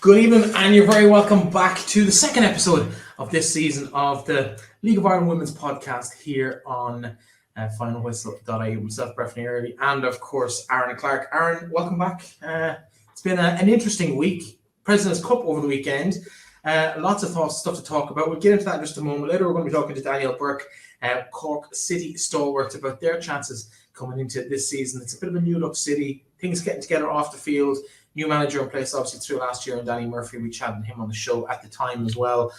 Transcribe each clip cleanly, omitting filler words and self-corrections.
Good evening, and you're very welcome back to the second episode of this season of the League of Ireland Women's podcast here on finalwhistle.ie. Myself, Breifne and Earley, and of course Aaron and Clarke. Aaron, welcome back. It's been an interesting week. President's Cup over the weekend. Lots of stuff to talk about. We'll get into that in just a moment. Later, we're going to be talking to Danielle, Burke, Cork City stalwarts, about their chances coming into this season. It's a bit of a new look city. Things getting together off the field. New manager in place, obviously, through last year, and Danny Murphy. We chatted him on the show at the time as well.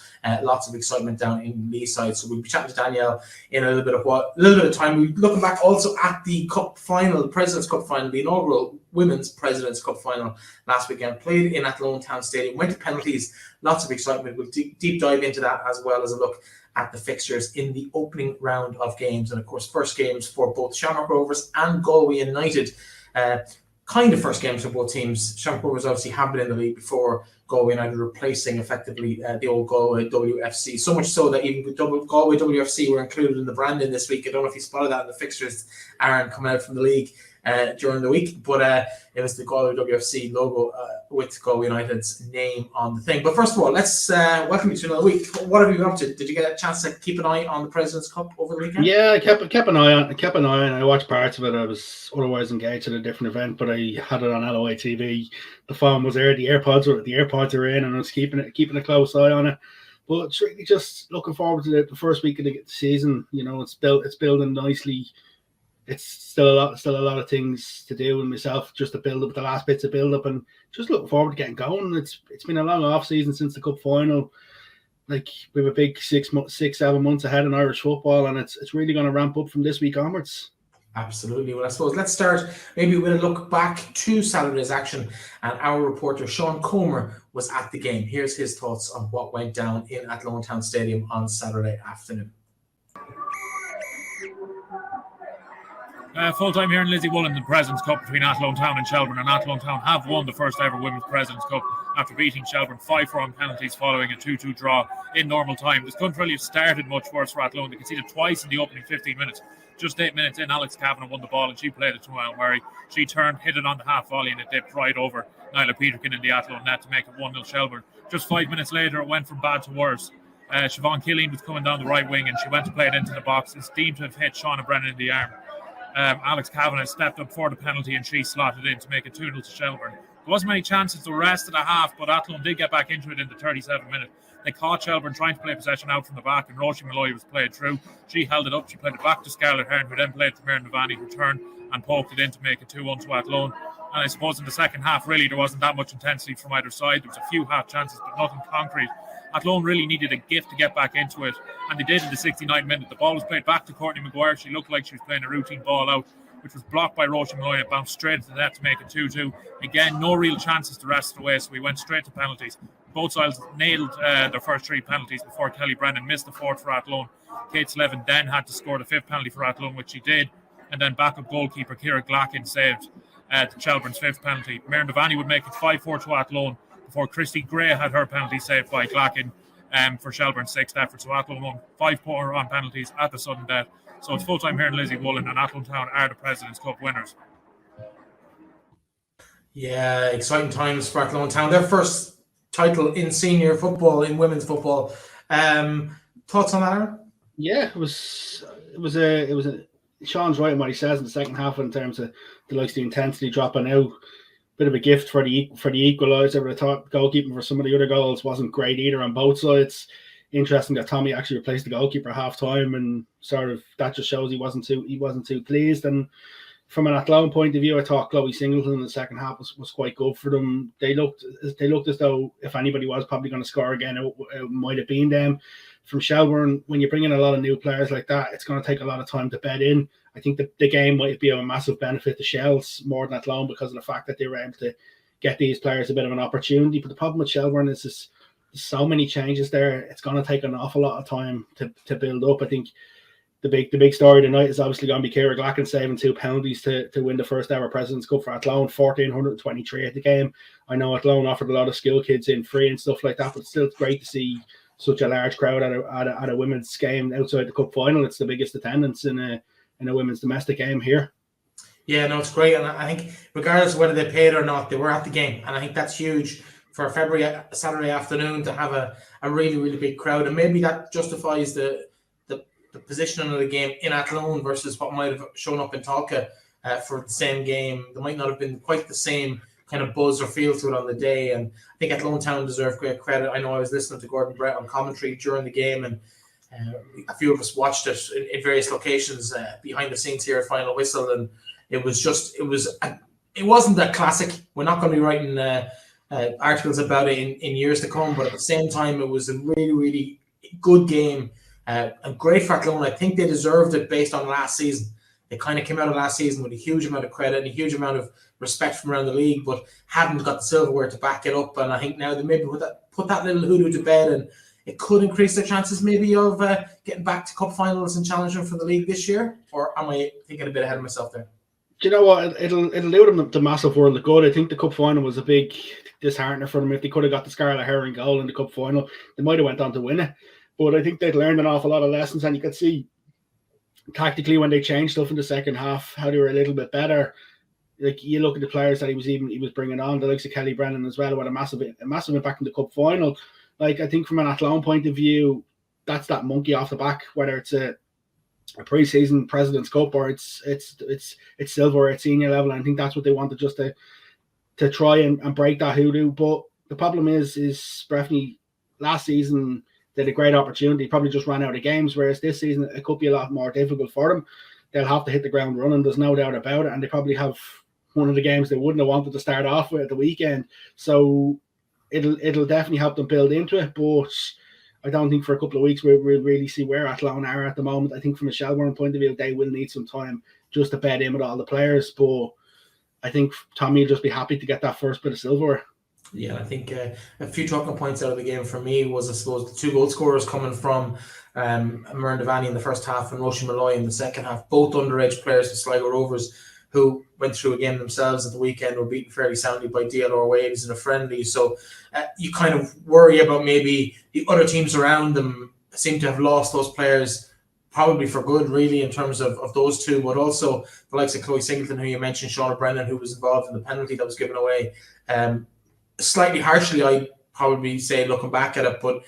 Lots of excitement down in Leeside. So we'll be chatting to Danielle in a little bit of time. We're looking back also at the Cup final, the President's Cup final, the inaugural Women's President's Cup final last weekend. Played in Athlone Town Stadium, went to penalties. Lots of excitement. We'll deep dive into that, as well as a look at the fixtures in the opening round of games. And of course, first games for both Shamrock Rovers and Galway United. Kind of first games for both teams. Shamrock Rovers obviously have been in the league before Galway United, replacing effectively the old Galway WFC. So much so that even Galway WFC were included in the branding this week. I don't know if you spotted that in the fixtures, Aaron, coming out from the league during the week, but it was the Galway WFC logo with Galway United's name on the thing. But first of all, let's welcome you to another week. What have you been up to? Did you get a chance to keep an eye on the President's Cup over the weekend? Yeah, I kept an eye on. I watched parts of it. I was otherwise engaged at a different event, but I had it on LOI TV. The phone was there. The AirPods were in, and I was keeping a close eye on it. But it's really just looking forward to the first week of the season. You know, it's building nicely. It's still a lot of things to do, and myself just to build up the last bits of build up, and just looking forward to getting going. It's been a long off season since the cup final. Like, we have a big 6-7 months ahead in Irish football, and it's really going to ramp up from this week onwards. Absolutely. Well, I suppose let's start maybe with a look back to Saturday's action, and our reporter Sean Comer was at the game. Here's his thoughts on what went down in Athlone Town Stadium on Saturday afternoon. Full time here in LOIWomen, the President's Cup between Athlone Town and Shelbourne, and Athlone Town have won the first ever Women's President's Cup after beating Shelbourne 5-4 on penalties following a 2-2 draw in normal time. This couldn't really have started much worse for Athlone. They conceded twice in the opening 15 minutes. Just 8 minutes in, Alex Kavanagh won the ball, and she played it to Mel Murray. She turned, hit it on the half volley, and it dipped right over Nyla Peterkin in the Athlone net to make it 1-0 Shelbourne. Just 5 minutes later, it went from bad to worse. Siobhan Killeen was coming down the right wing, and she went to play it into the box. It's deemed to have hit Shauna Brennan in the arm. Alex Kavanagh stepped up for the penalty, and she slotted in to make it 2-0 to Shelbourne. There wasn't many chances the rest of the half, but Athlone did get back into it in the 37th minute. They caught Shelbourne trying to play possession out from the back, and Roisin Malloy was played through. She held it up, she played it back to Scarlett Hearn, who then played to Mary Navani, who turned and poked it in to make it 2-1 to Athlone. And I suppose in the second half, really, there wasn't that much intensity from either side. There was a few half chances, but nothing concrete. Athlone really needed a gift to get back into it, and they did in the 69th minute. The ball was played back to Courtney Maguire. She looked like she was playing a routine ball out, which was blocked by Roisin Malloy and bounced straight into the net to make it 2-2. Again, no real chances the rest of the way, so we went straight to penalties. Both sides nailed their first 3 penalties before Kelly Brennan missed the 4th for Athlone. Kate Slevin then had to score the 5th penalty for Athlone, which she did, and then backup goalkeeper Ciara Glackin saved Shelbourne's 5th penalty. Mary Navani would make it 5-4 to Athlone before Christy Gray had her penalty saved by Glackin for Shelbourne's 6th effort. So Athlone won 5-4 on penalties at the sudden death. So it's full-time here in LOIWomen, and Athlone Town are the President's Cup winners. Yeah, exciting times for Athlone Town. Their first title in senior football, in women's football. Thoughts on that, Aaron? Yeah, it was a Sean's right in what he says in the second half in terms of the intensity dropping out. Bit of a gift for the equaliser, but I thought goalkeeping for some of the other goals wasn't great either on both sides. Interesting that Tommy actually replaced the goalkeeper at half time, and sort of that just shows he wasn't too pleased. And from an Athlone point of view, I thought Chloe Singleton in the second half was quite good for them. They looked as though if anybody was probably going to score again, it might have been them. From Shelbourne, when you bring in a lot of new players like that, it's going to take a lot of time to bed in. I think the game might be of a massive benefit to Shells more than Athlone because of the fact that they were able to get these players a bit of an opportunity. But the problem with Shelbourne is there's so many changes there. It's going to take an awful lot of time to build up. I think the big story tonight is obviously going to be Ciara Glackin saving 2 penalties to win the first ever President's Cup for Athlone, 1,423 at the game. I know Athlone offered a lot of skill kids in free and stuff like that, but still it's great to see such a large crowd at a women's game outside the cup final. It's the biggest attendance in a women's domestic game here. Yeah, no, it's great. And I think regardless of whether they paid or not, they were at the game. And I think that's huge for a February Saturday afternoon to have a really, really big crowd. And maybe that justifies the positioning of the game in Athlone versus what might have shown up in Talca for the same game. There might not have been quite the same kind of buzz or feel to it on the day. And I think Athlone Town deserve great credit. I know I was listening to Gordon Brett on commentary during the game, and a few of us watched it in various locations behind the scenes here at Final Whistle, and it wasn't that classic. We're not going to be writing articles about it in years to come, but at the same time, it was a really, really good game. And great for Athlone. I think they deserved it based on last season. They kind of came out of last season with a huge amount of credit and a huge amount of respect from around the league, but hadn't got the silverware to back it up. And I think now they maybe put that little hoodoo to bed, and it could increase their chances maybe of getting back to cup finals and challenging for the league this year. Or am I thinking a bit ahead of myself there? Do you know what? It'll do them the massive world of good. I think the cup final was a big disheartener for them. If they could have got the Scarlet Heron goal in the cup final, they might have went on to win it. But I think they'd learned an awful lot of lessons, and you could see tactically when they changed stuff in the second half how they were a little bit better. Like, you look at the players that he was bringing on, the likes of Kelly Brennan as well, with a massive impact in the cup final. Like, I think from an Athlone point of view, that's that monkey off the back, whether it's a pre-season President's Cup or it's silver at senior level. And I think that's what they wanted, just to try and break that hoodoo. But the problem is Breifne last season they had a great opportunity, probably just ran out of games, whereas this season it could be a lot more difficult for them. They'll have to hit the ground running, there's no doubt about it, and they probably have one of the games they wouldn't have wanted to start off with at the weekend. So it'll definitely help them build into it, but I don't think for a couple of weeks we'll really see where Athlone are at the moment. I think from a Shelbourne point of view, they will need some time just to bed in with all the players, but I think Tommy will just be happy to get that first bit of silverware. Yeah, I think a few talking points out of the game for me was, I suppose, the two goal scorers coming from Myrne Devaney in the first half and Roisin Malloy in the second half, both underage players for Sligo Rovers, who went through a game themselves at the weekend, were beaten fairly soundly by LOIWomen in a friendly. So you kind of worry about maybe the other teams around them seem to have lost those players, probably for good, really, in terms of those two, but also the likes of Chloe Singleton, who you mentioned, Shauna Brennan, who was involved in the penalty that was given away. Slightly harshly, I'd probably say, looking back at it, but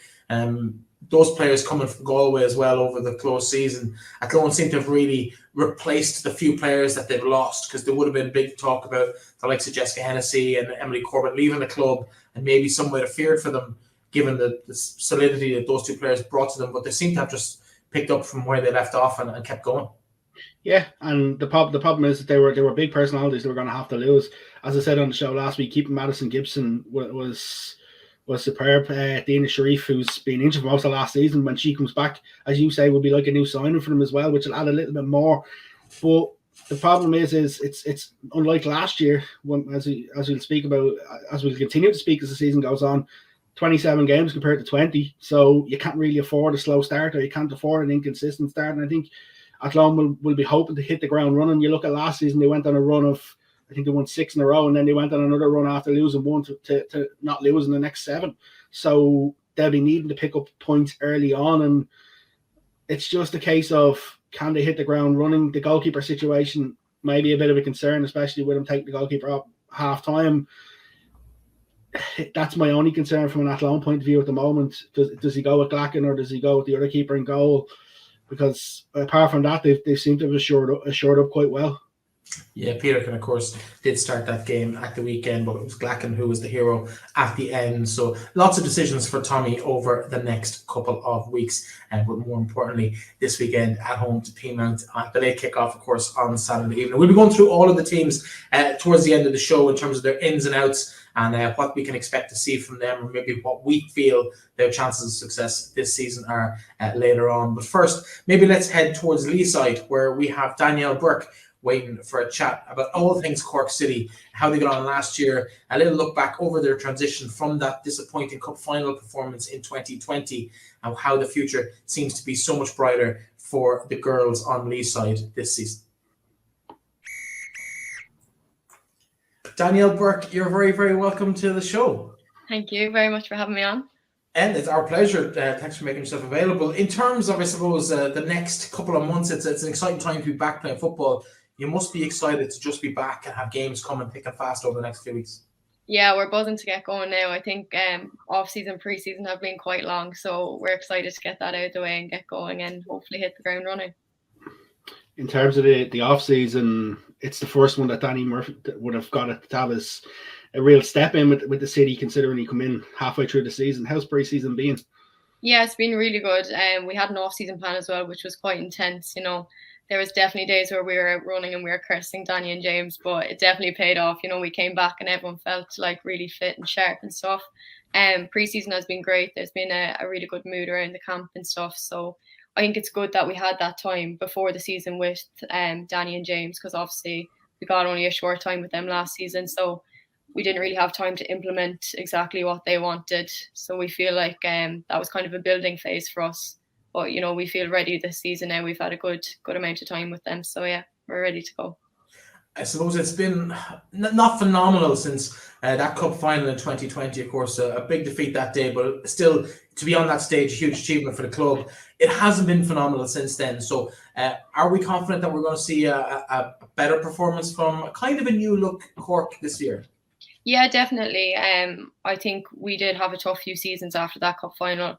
those players coming from Galway as well over the close season, Athlone seem to have really replaced the few players that they've lost, because there would have been big talk about the likes of Jessica Hennessy and Emily Corbett leaving the club, and maybe some might have feared for them given the solidity that those two players brought to them, but they seem to have just picked up from where they left off and kept going. Yeah, and the problem is that they were big personalities they were going to have to lose. As I said on the show last week, keeping Madison Gibson was superb. Dina Sharif, who's been injured for most of last season, when she comes back, as you say, will be like a new signing for them as well, which will add a little bit more. But the problem is it's unlike last year, when as we'll speak about, as we'll continue to speak as the season goes on. 27 games compared to 20, so you can't really afford a slow start, or you can't afford an inconsistent start. And I think Athlone will be hoping to hit the ground running. You look at last season, they went on a run of, I think they won 6 in a row, and then they went on another run after losing one to not lose in the next 7. So they'll be needing to pick up points early on, and it's just a case of, can they hit the ground running? The goalkeeper situation may be a bit of a concern, especially with them taking the goalkeeper up half time. That's my only concern from an Athlone point of view at the moment. Does he go with Glacken, or does he go with the other keeper in goal? Because apart from that, they seem to have assured up quite well. Yeah, Peterkin, of course, did start that game at the weekend, but it was Glacken who was the hero at the end. So lots of decisions for Tommy over the next couple of weeks, but more importantly, this weekend at home to Peamount at the late kickoff, of course, on Saturday evening. We'll be going through all of the teams towards the end of the show in terms of their ins and outs, and what we can expect to see from them, or maybe what we feel their chances of success this season are later on. But first, maybe let's head towards Leeside, where we have Danielle Burke waiting for a chat about all things Cork City, how they got on last year, a little look back over their transition from that disappointing cup final performance in 2020, and how the future seems to be so much brighter for the girls on Leeside this season. Danielle Burke, you're very, very welcome to the show. Thank you very much for having me on. And it's our pleasure. Thanks for making yourself available. In terms of, I suppose, the next couple of months, it's an exciting time to be back playing football. You must be excited to just be back and have games coming thick and fast over the next few weeks. Yeah, we're buzzing to get going now. I think off-season, pre-season have been quite long, so we're excited to get that out of the way and get going and hopefully hit the ground running. In terms of the off season, it's the first one that Danny Murphy would have got to have as a real step in with the city, considering he come in halfway through the season. How's pre-season been? Yeah, it's been really good. We had an off-season plan as well, which was quite intense. There was definitely days where we were out running and we were cursing Danny and James, but it definitely paid off. We came back and everyone felt like really fit and sharp and stuff. Pre-season has been great. There's been a really good mood around the camp and stuff. So I think it's good that we had that time before the season with Danny and James, because obviously we got only a short time with them last season. So we didn't really have time to implement exactly what they wanted. So we feel like that was kind of a building phase for us. But, we feel ready this season now. We've had a good amount of time with them. So, yeah, we're ready to go. I suppose it's been not phenomenal since that cup final in 2020, of course, a big defeat that day, but still to be on that stage, a huge achievement for the club. It hasn't been phenomenal since then. So are we confident that we're going to see a better performance from kind of a new look Cork this year? Yeah, definitely. I think we did have a tough few seasons after that cup final.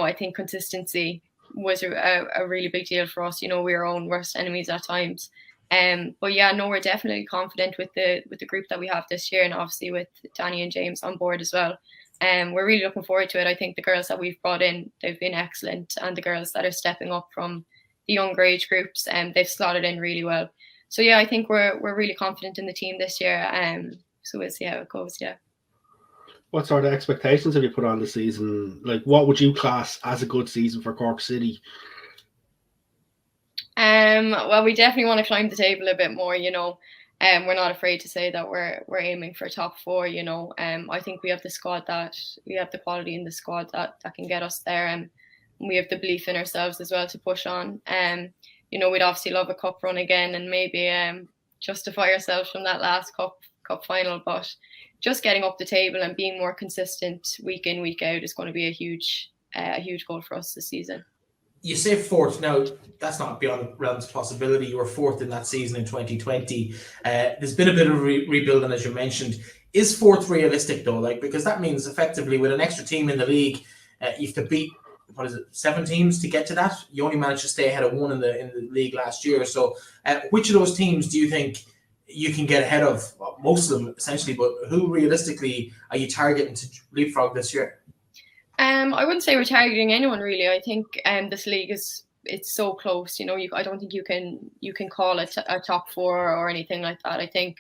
I think consistency was a really big deal for us. We were our own worst enemies at times. But yeah, no, we're definitely confident with the group that we have this year, and obviously with Danny and James on board as well. We're really looking forward to it. I think the girls that we've brought in, they've been excellent, and the girls that are stepping up from the younger age groups, they've slotted in really well. So yeah, I think we're really confident in the team this year. So we'll see how it goes. Yeah. What sort of expectations have you put on the season? Like, what would you class as a good season for Cork City? Well, we definitely want to climb the table a bit more. We're not afraid to say that we're aiming for top four. I think we have the squad we have the quality in the squad that can get us there, and we have the belief in ourselves as well to push on. We'd obviously love a cup run again and maybe justify ourselves from that last cup final, but just getting up the table and being more consistent week in, week out is going to be a huge goal for us this season. You say fourth. Now, that's not beyond the realms of possibility. You were fourth in that season in 2020. There's been a bit of rebuilding, as you mentioned. Is fourth realistic, though? Because that means effectively with an extra team in the league, you have to beat, 7 teams to get to that? You only managed to stay ahead of one in the league last year. So which of those teams do you think you can get ahead of? Well, most of them, essentially, but who realistically are you targeting to leapfrog this year? I wouldn't say we're targeting anyone really. I think this league it's so close. I don't think you can call it a top four or anything like that. I think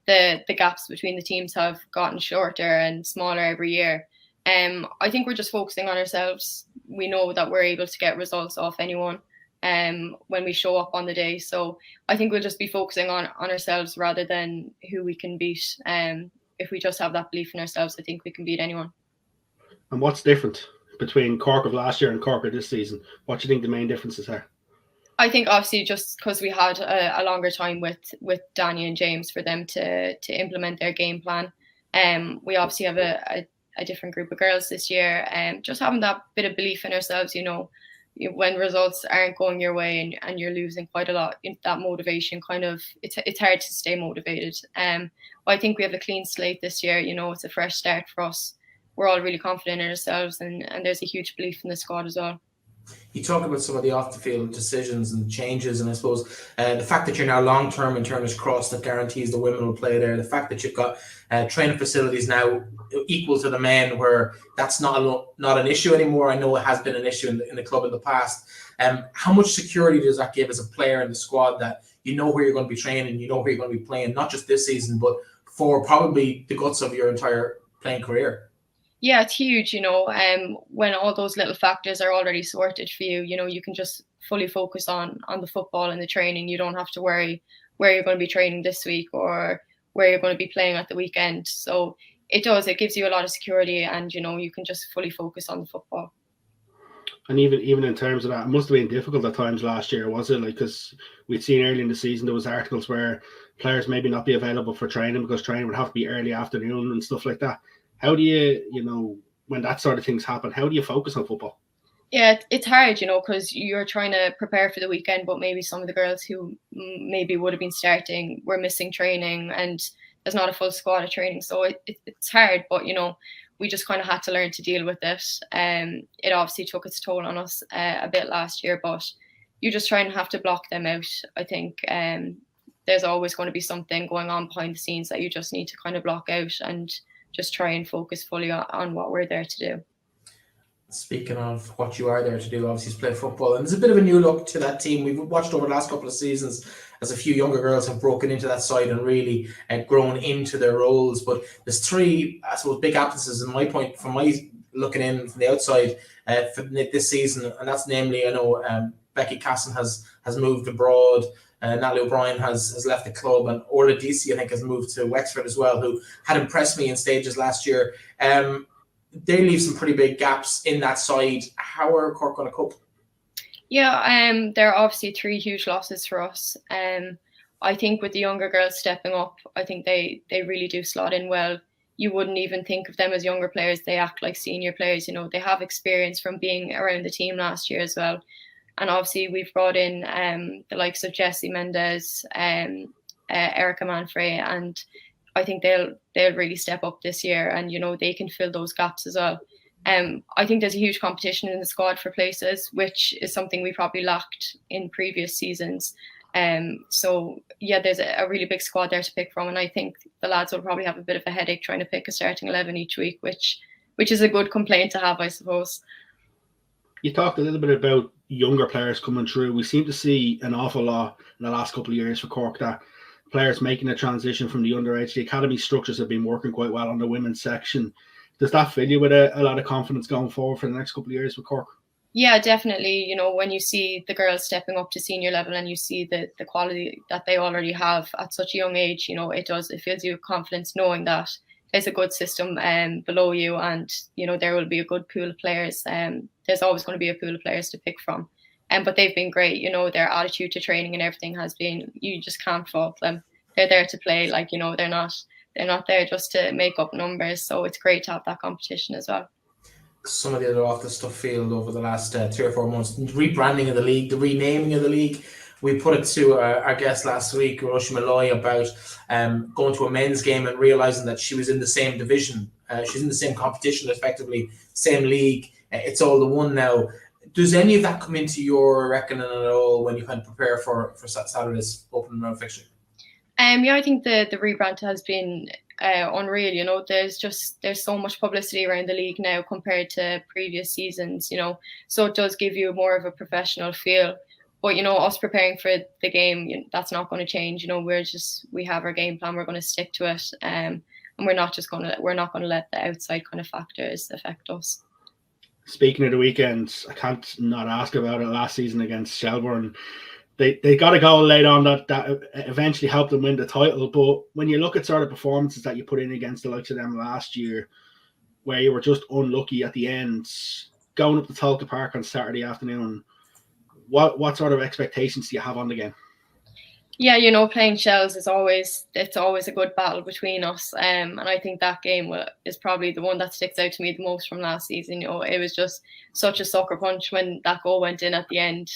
the gaps between the teams have gotten shorter and smaller every year. I think we're just focusing on ourselves. We know that we're able to get results off anyone when we show up on the day. So I think we'll just be focusing on ourselves rather than who we can beat. If we just have that belief in ourselves, I think we can beat anyone. And what's different between Cork of last year and Cork of this season? What do you think the main differences are? I think obviously just because we had a longer time with Danny and James for them to implement their game plan. We obviously have a different group of girls this year. Just having that bit of belief in ourselves, when results aren't going your way and you're losing quite a lot, that motivation it's hard to stay motivated. But I think we have a clean slate this year. It's a fresh start for us. We're all really confident in ourselves, and there's a huge belief in the squad as well. You talk about some of the off-the-field decisions and changes, and I suppose the fact that you're now long-term in Turner's Cross, that guarantees the women will play there. The fact that you've got training facilities now equal to the men, where that's not an issue anymore. I know it has been an issue in the club in the past. How much security does that give as a player in the squad, that you know where you're going to be training, you know where you're going to be playing, not just this season, but for probably the guts of your entire playing career? Yeah, it's huge, when all those little factors are already sorted for you, you can just fully focus on the football and the training. You don't have to worry where you're going to be training this week or where you're going to be playing at the weekend. So it gives you a lot of security, and, you can just fully focus on the football. And even in terms of that, it must have been difficult at times last year, was it? Because we'd seen early in the season, there was articles where players maybe not be available for training because training would have to be early afternoon and stuff like that. How do you, when that sort of things happen, how do you focus on football? Yeah, it's hard, because you're trying to prepare for the weekend, but maybe some of the girls who maybe would have been starting were missing training, and there's not a full squad of training, so it's hard. But we just kind of had to learn to deal with it. It obviously took its toll on us a bit last year, but you just try and have to block them out. I think there's always going to be something going on behind the scenes that you just need to kind of block out and just try and focus fully on what we're there to do. Speaking of what you are there to do, obviously, is play football. And there's a bit of a new look to that team. We've watched over the last couple of seasons as a few younger girls have broken into that side and really grown into their roles. But there's three, I suppose, big absences in my point, from my looking in from the outside for this season. And that's namely, Becky Casson has moved abroad. Natalie O'Brien has left the club, and Orla Deasy, I think, has moved to Wexford as well, who had impressed me in stages last year. They leave some pretty big gaps in that side. How are Cork going to cope? Yeah, there are obviously three huge losses for us. I think with the younger girls stepping up, I think they really do slot in well. You wouldn't even think of them as younger players. They act like senior players. They have experience from being around the team last year as well. And obviously we've brought in the likes of Jessie Mendez, Erica Manfrey, and I think they'll really step up this year, and they can fill those gaps as well. I think there's a huge competition in the squad for places, which is something we probably lacked in previous seasons. So yeah, there's a really big squad there to pick from, and I think the lads will probably have a bit of a headache trying to pick a starting 11 each week, which is a good complaint to have, I suppose. You talked a little bit about younger players coming through. We seem to see an awful lot in the last couple of years for Cork, that players making a transition from the underage. The academy structures have been working quite well on the women's section. Does that fill you with a lot of confidence going forward for the next couple of years with Cork? Yeah, definitely. When you see the girls stepping up to senior level and you see the quality that they already have at such a young age, it fills you with confidence knowing that there's a good system below you, and there will be a good pool of players. There's always going to be a pool of players to pick from. But they've been great. Their attitude to training and everything has been, you just can't fault them. They're there to play. They're not there just to make up numbers. So it's great to have that competition as well. Some of the other off the stuff field over the last 3 or 4 months, rebranding of the league, the renaming of the league. We put it to our guest last week, Roisin Malloy, about going to a men's game and realising that she was in the same division. She's in the same competition, effectively, same league. It's all the one now. Does any of that come into your reckoning at all when you kind of prepare for Saturday's opening round fixture? Yeah, I think the rebrand has been unreal. There's so much publicity around the league now compared to previous seasons. So it does give you more of a professional feel. But us preparing for the game, that's not going to change. We have our game plan. We're going to stick to it, and we're not going to let the outside kind of factors affect us. Speaking of the weekends, I can't not ask about it. Last season against Shelbourne, they got a goal late on that eventually helped them win the title. But when you look at sort of performances that you put in against the likes of them last year, where you were just unlucky at the end, going up to Tolka Park on Saturday afternoon, what sort of expectations do you have on the game? Yeah, playing Shells it's always a good battle between us, and I think that game is probably the one that sticks out to me the most from last season. It was just such a sucker punch when that goal went in at the end.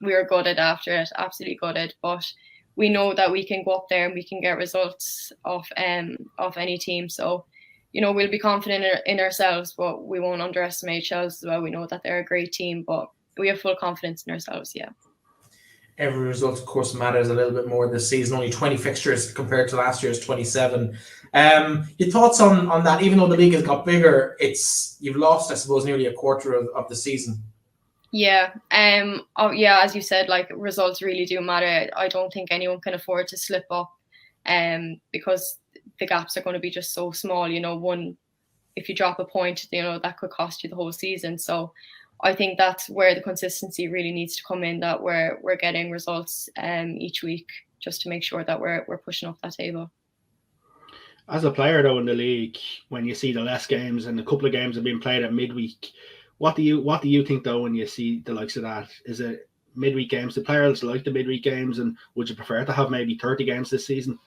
We were gutted after it, absolutely gutted, but we know that we can go up there and we can get results off any team. So we'll be confident in ourselves, but we won't underestimate Shells as well. We know that they're a great team, but we have full confidence in ourselves. Yeah. Every result, of course, matters a little bit more this season. Only 20 fixtures compared to last year's 27. Your thoughts on that? Even though the league has got bigger, you've lost, I suppose, nearly a quarter of the season. Yeah. As you said, results really do matter. I don't think anyone can afford to slip up, because the gaps are going to be just so small. If you drop a point, that could cost you the whole season. So I think that's where the consistency really needs to come in, that we're getting results each week, just to make sure that we're pushing up that table. As a player, though, in the league, when you see the less games and a couple of games have been played at midweek, what do you think, though, when you see the likes of that? Is it midweek games? Do players like the midweek games, and would you prefer to have maybe 30 games this season?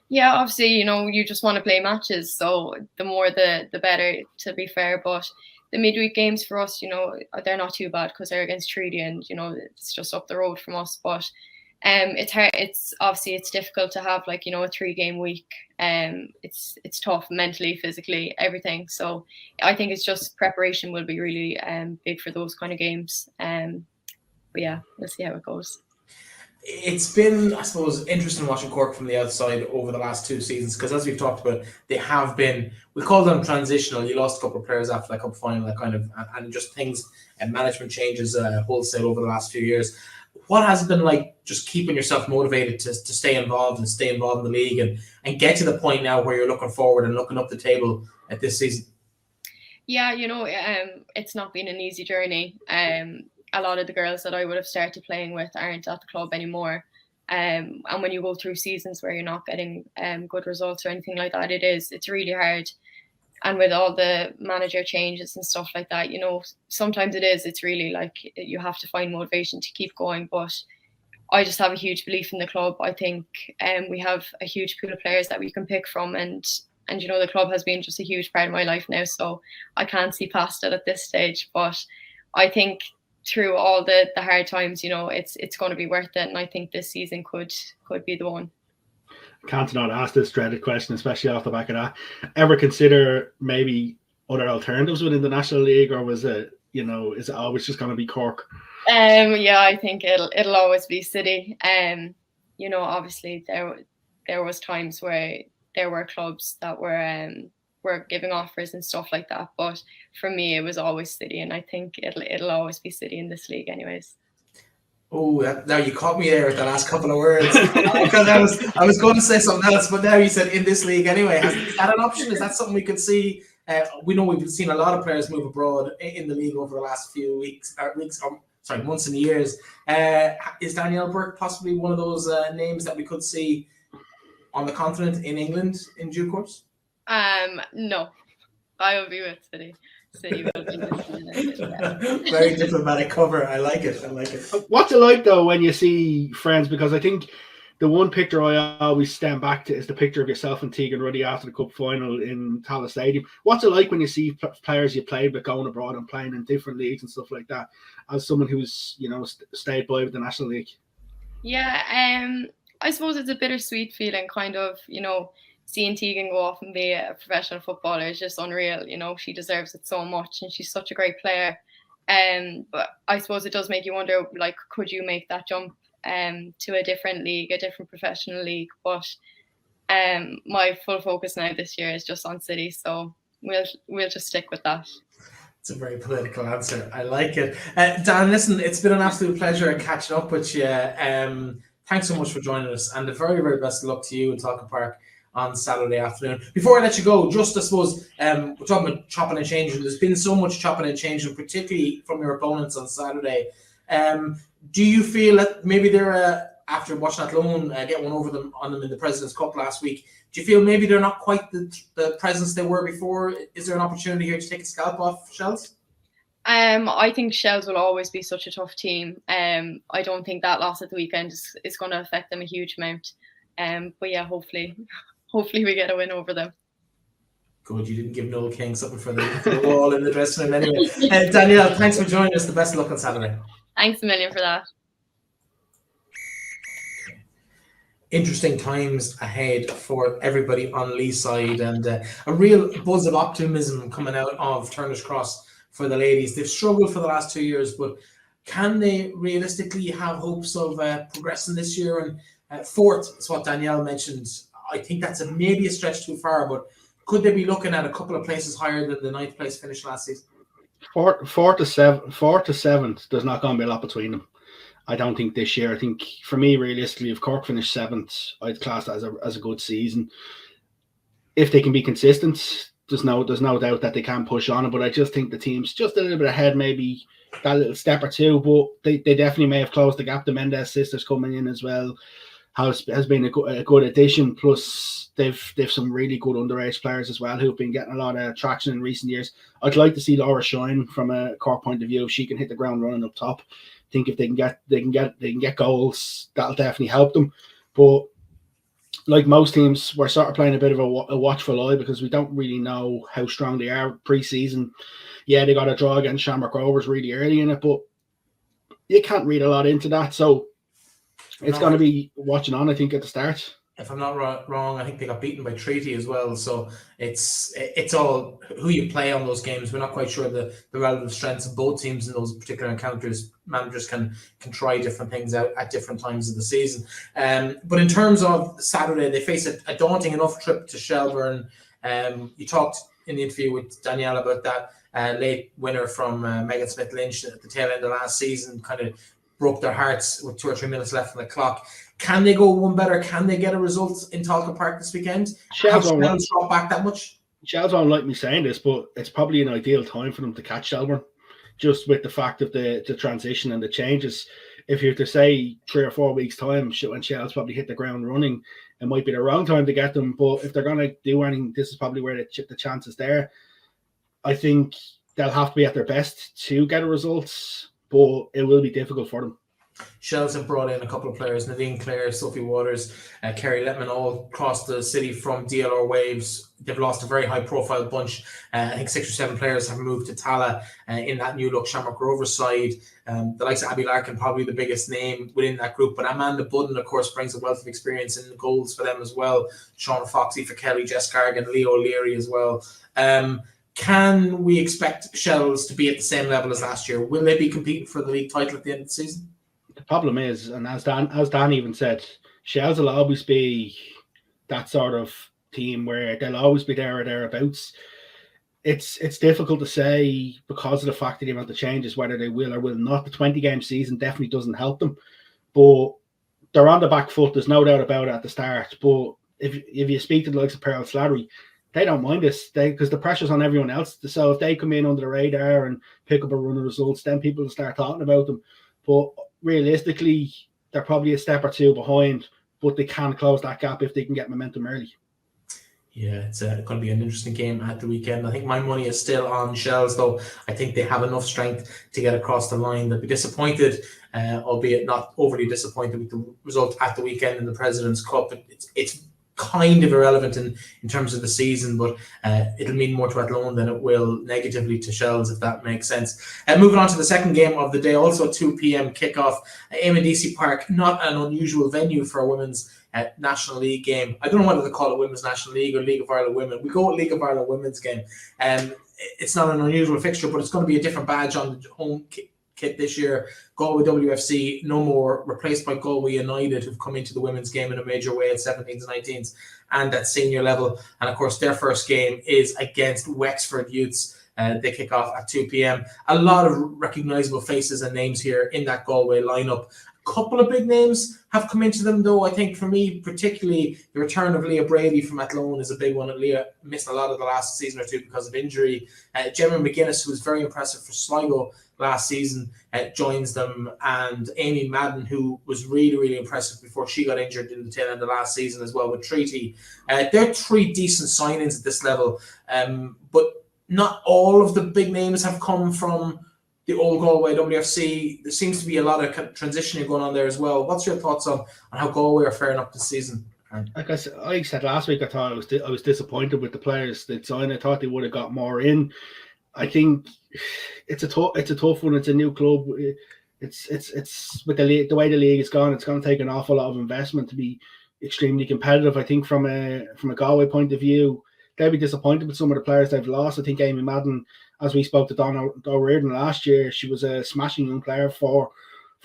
Yeah, obviously, you just want to play matches, so the more the better, to be fair. But the midweek games for us, they're not too bad because they're against Treaty, and it's just up the road from us. But It's hard. It's obviously it's difficult to have like, you know, a 3-game week. It's tough mentally, physically, everything. So I think it's just preparation will be really big for those kind of games. But yeah, we'll see how it goes. It's been, I suppose, interesting watching Cork from the outside over the last 2 seasons, because as we've talked about, they have been, we call them transitional. You lost a couple of players after that cup final, that kind of, and just things and management changes wholesale over the last few years. What has it been like just keeping yourself motivated to stay involved and stay involved in the league and get to the point now where you're looking forward and looking up the table at this season? Yeah, you know, it's not been an easy journey. A lot of the girls that I would have started playing with aren't at the club anymore. And when you go through seasons where you're not getting good results or anything like that, it's really hard. And with all the manager changes and stuff like that, you know, sometimes it's really like you have to find motivation to keep going. But I just have a huge belief in the club. I think we have a huge pool of players that we can pick from, and you know, the club has been just a huge part of my life now, so I can't see past it at this stage. But I think through all the hard times, you know, it's going to be worth it, and I think this season could be the one. Can't not ask this dreaded question, especially off the back of that. Ever consider maybe other alternatives within the National League, or was it, you know, is it always just going to be Cork? Yeah, I think it'll always be City. You know, obviously there was times where there were clubs that were giving offers and stuff like that, but for me it was always City, and I think it'll always be City in this league anyways. Oh, now you caught me there with the last couple of words, because I was going to say something else, but now you said in this league anyway. Is that an option? Is that something we could see? We know we've seen a lot of players move abroad in the league over the last few months and years. Is Danielle Burke possibly one of those names that we could see on the continent in England in due course? No, I will be with City. City will be with City. Very diplomatic cover. I like it. What's it like though when you see friends? Because I think the one picture I always stand back to is the picture of yourself and Tegan Ruddy after the cup final in Tallaght Stadium. What's it like when you see players you played with going abroad and playing in different leagues and stuff like that, as someone who's, you know, stayed by with the National League? Yeah, I suppose it's a bittersweet feeling, kind of, you know, seeing Tegan go off and be a professional footballer is just unreal. You know, she deserves it so much, and she's such a great player. But I suppose it does make you wonder, like, could you make that jump to a different league, a different professional league? But my full focus now this year is just on City, so we'll just stick with that. It's a very political answer. I like it. Dan, listen, it's been an absolute pleasure catching up with you. Thanks so much for joining us, and the very, very best of luck to you in Talking Park on Saturday afternoon. Before I let you go, just I suppose we're talking about chopping and changing. There's been so much chopping and changing, particularly from your opponents on Saturday. Do you feel that maybe they're after watching Athlone get one over them on them in the President's Cup last week? Do you feel maybe they're not quite the presence they were before? Is there an opportunity here to take a scalp off Shells? I think Shells will always be such a tough team. I don't think that loss at the weekend is going to affect them a huge amount. But yeah, hopefully we get a win over them. Good, you didn't give Noel King something for the wall in the dressing room anyway. Danielle, thanks for joining us. The best of luck on Saturday. Thanks a million for that. Interesting times ahead for everybody on Lee's side, and a real buzz of optimism coming out of Turner's Cross for the ladies. They've struggled for the last 2 years, but can they realistically have hopes of progressing this year? And fourth is what Danielle mentioned. I think that's maybe a stretch too far, but could they be looking at a couple of places higher than the 9th place finish last season? Fourth to seventh, there's not going to be a lot between them. I don't think this year. I think for me, realistically, if Cork finish 7th, I'd class that as a good season. If they can be consistent, there's no doubt that they can push on it. But I just think the team's just a little bit ahead, maybe that little step or two. But they definitely may have closed the gap. The Mendes sisters coming in as well has been a good addition. Plus, they've some really good underage players as well who've been getting a lot of traction in recent years. I'd like to see Laura shine from a Cork point of view. If she can hit the ground running up top, I think if they can get goals, that'll definitely help them. But like most teams, we're sort of playing a bit of a watchful eye because we don't really know how strong they are pre-season. Yeah, they got a draw against Shamrock Rovers really early in it, but you can't read a lot into that. So It's going to be watching on, I think, at the start. If I'm not wrong, I think they got beaten by Treaty as well. So it's all who you play on those games. We're not quite sure the relative strengths of both teams in those particular encounters. Managers can try different things out at different times of the season. But in terms of Saturday, they face a daunting enough trip to Shelbourne. You talked in the interview with Danielle about that late winner from Megan Smith Lynch at the tail end of last season, kind of broke their hearts with 2 or 3 minutes left on the clock. Can they go one better? Can they get a result in Talca Park this weekend? Have Shells dropped back that much? Shells won't like me saying this, but it's probably an ideal time for them to catch Shelbourne, just with the fact of the transition and the changes. If you're to say 3 or 4 weeks' time, when Shells probably hit the ground running, it might be the wrong time to get them. But if they're going to do anything, this is probably where the chance is there. I think they'll have to be at their best to get a result, but it will be difficult for them. Shells have brought in a couple of players, Nadine Clare, Sophie Waters, Kerry Letman, all across the city from DLR Waves. They've lost a very high-profile bunch. I think 6 or 7 players have moved to Tala in that new look Shamrock Rovers side. The likes of Abby Larkin, probably the biggest name within that group. But Amanda Budden, of course, brings a wealth of experience in goals for them as well. Shauna Foxy for Kelly, Jess Gargan, Leo Leary as well. Can we expect Shells to be at the same level as last year? Will they be competing for the league title at the end of the season? The problem is, and as Dan even said, Shells will always be that sort of team where they'll always be there or thereabouts. It's difficult to say because of the fact that the amount of changes whether they will or will not. The 20-game season definitely doesn't help them, but they're on the back foot. There's no doubt about it at the start. But if you speak to the likes of Pearl Slattery, they don't mind this because the pressure's on everyone else. So if they come in under the radar and pick up a run of results, then people will start talking about them. But realistically, they're probably a step or two behind, but they can close that gap if they can get momentum early. Yeah, it's going to be an interesting game at the weekend. I think my money is still on Shells, though. I think they have enough strength to get across the line. They'll be disappointed, albeit not overly disappointed with the result at the weekend in the President's Cup. It's kind of irrelevant in terms of the season, but it'll mean more to Athlone than it will negatively to Shells, if that makes sense. Moving on to the second game of the day, also a 2 p.m. kickoff. DC Park, not an unusual venue for a women's National League game. I don't know whether to call it Women's National League or League of Ireland Women. We go with League of Ireland Women's game. It's not an unusual fixture, but it's going to be a different badge on the home kit this year. Galway WFC no more, replaced by Galway United, who've come into the women's game in a major way at 17s and 19s and at senior level. And of course, their first game is against Wexford Youths. They kick off at 2 p.m. A lot of recognisable faces and names here in that Galway lineup. A couple of big names have come into them, though. I think for me, particularly, the return of Leah Brady from Athlone is a big one. And Leah missed a lot of the last season or two because of injury. Gemma McGuinness, who was very impressive for Sligo last season, joins them. And Amy Madden, who was really, really impressive before she got injured in the tail end of last season as well with Treaty. They're 3 decent signings at this level. But not all of the big names have come from the old Galway WFC. There seems to be a lot of transitioning going on there as well. What's your thoughts on how Galway are faring up this season? Like I said last week, I thought I was disappointed with the players they'd signed. I thought they would have got more in. I think it's a tough one. It's a new club. It's with the way the league is gone. It's going to take an awful lot of investment to be extremely competitive. I think from a Galway point of view, they'll be disappointed with some of the players they've lost. I think Amy Madden, as we spoke to Donna O'Riordan last year, she was a smashing young player for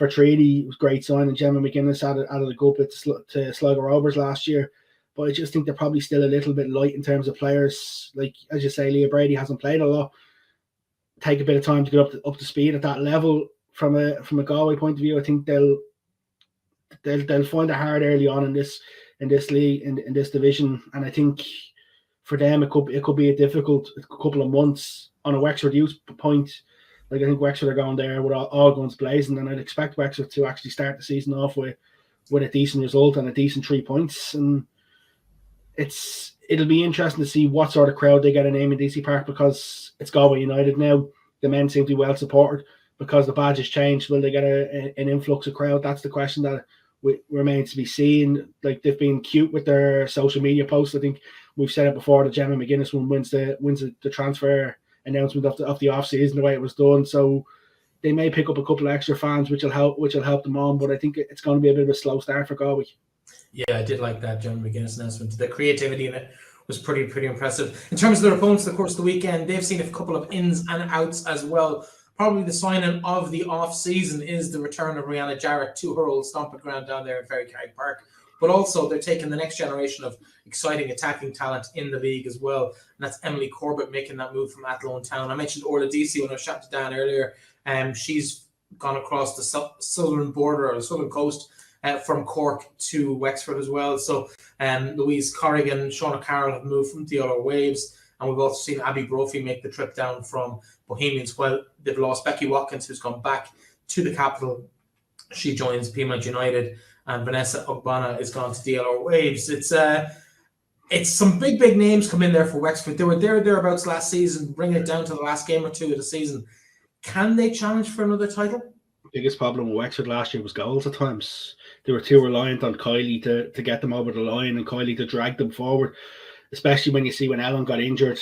Treaty. It was a great sign. And Gemma McGuinness added a good bit to Sligo Rovers last year. But I just think they're probably still a little bit light in terms of players. Like, as you say, Leah Brady hasn't played a lot. Take a bit of time to get up to speed at that level. From a Galway point of view, I think they'll find it hard early on in this league, in this division. And I think for them it could be a difficult couple of months. On a Wexford Youth point, like I think Wexford are going there with all guns blazing, and I'd expect Wexford to actually start the season off with a decent result and a decent 3 points. And it'll be interesting to see what sort of crowd they get in DC Park, because it's Galway United now. The men seem to be well supported because the badge has changed. Will they get an influx of crowd? That's the question that remains to be seen. Like, they've been cute with their social media posts. I think we've said it before. The Gemma McGuinness one wins the transfer announcement of the off season, the way it was done. So they may pick up a couple of extra fans, which will help them on. But I think it's going to be a bit of a slow start for Galway. Yeah, I did like that John McGuinness announcement. The creativity in it was pretty impressive. In terms of their opponents, of course, the weekend, they've seen a couple of ins and outs as well. Probably the signing of the off-season is the return of Rihanna Jarrett to her old stomping ground down there in Ferrycarrig Park. But also, they're taking the next generation of exciting attacking talent in the league as well. And that's Emily Corbett making that move from Athlone Town. I mentioned Orla Deasy when I was chatting to Dan earlier. She's gone across the southern border or the southern coast from Cork to Wexford as well. So Louise Corrigan, Shauna Carroll have moved from the LOIWomen. And we've also seen Abby Brophy make the trip down from Bohemians. Well, they've lost Becky Watkins, who's gone back to the capital. She joins Peamount United. And Vanessa Ogbonna is gone to DLR Waves. It's some big names come in there for Wexford. They were thereabouts last season, bringing it down to the last game or two of the season. Can they challenge for another title? The biggest problem with Wexford last year was goals at times. They were too reliant on Kylie to get them over the line and Kylie to drag them forward, especially when you see when Ellen got injured.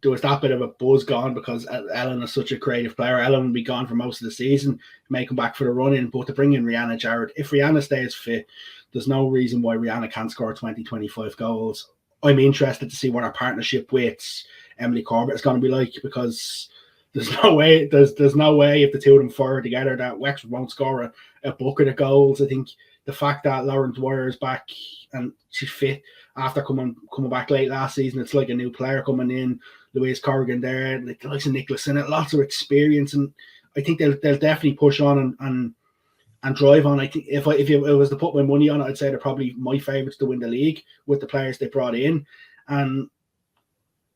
There was that bit of a buzz gone because Ellen is such a creative player. Ellen will be gone for most of the season, may come back for the run-in, but to bring in Rihanna Jarrett, if Rihanna stays fit, there's no reason why Rihanna can't score 20-25 goals. I'm interested to see what our partnership with Emily Corbett is going to be like, because there's no way if the two of them fire together that Wexford won't score a bucket of goals. I think the fact that Lauren Dwyer is back and she's fit after coming back late last season, it's like a new player coming in. Louise Corrigan there, like the likes of Nicholas in it, lots of experience, and I think they'll definitely push on and drive on. I think if it was to put my money on it, I'd say they're probably my favourites to win the league with the players they brought in, and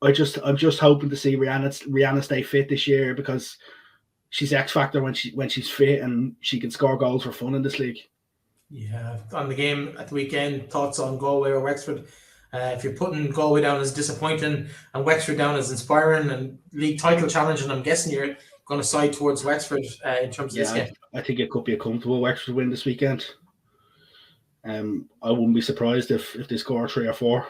I'm just hoping to see Rihanna stay fit this year, because she's X factor when she's fit and she can score goals for fun in this league. Yeah, on the game at the weekend, thoughts on Galway or Wexford? If you're putting Galway down as disappointing and Wexford down as inspiring and league title challenging, I'm guessing you're going to side towards Wexford in terms of this game. I think it could be a comfortable Wexford win this weekend. I wouldn't be surprised if they score 3 or 4.